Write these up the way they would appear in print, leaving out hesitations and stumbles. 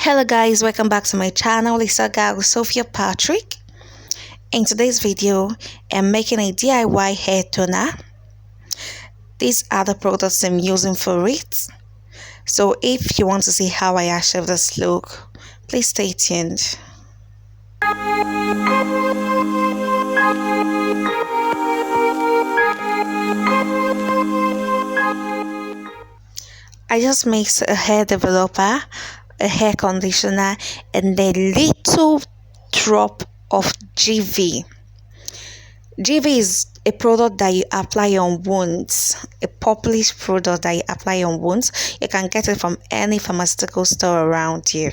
Hello guys, welcome back to my channel. It's a girl Sophia Patrick. In today's video, I'm making a DIY hair toner. These are the products I'm using for it. So if you want to see how I achieve this look, please stay tuned. I just mixed a hair developer, a hair conditioner, and a little drop of GV. GV is a product that you apply on wounds, a published product that you apply on wounds. You can get it from any pharmaceutical store around you.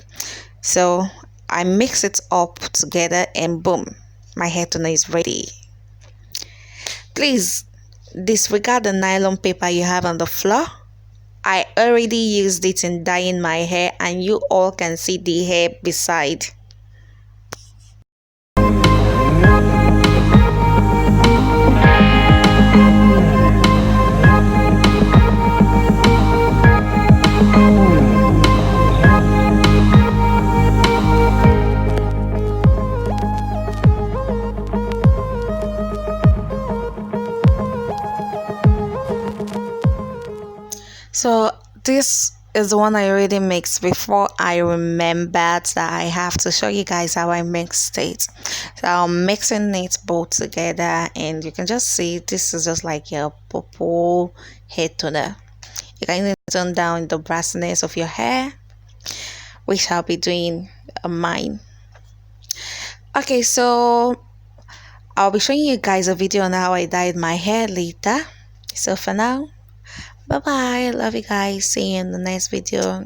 So I mix it up together and boom, my hair toner is ready. Please disregard the nylon paper you have on the floor. I already used it in dyeing my hair and you all can see the hair beside. So this is the one I already mixed before I remembered that I have to show you guys how I mixed it. So I'm mixing it both together and you can just see this is just like your purple hair toner. You can even tone down the brassiness of your hair, which I'll be doing mine. Okay, so I'll be showing you guys a video on how I dyed my hair later. So for now, bye bye. Love you guys. See you in the next video.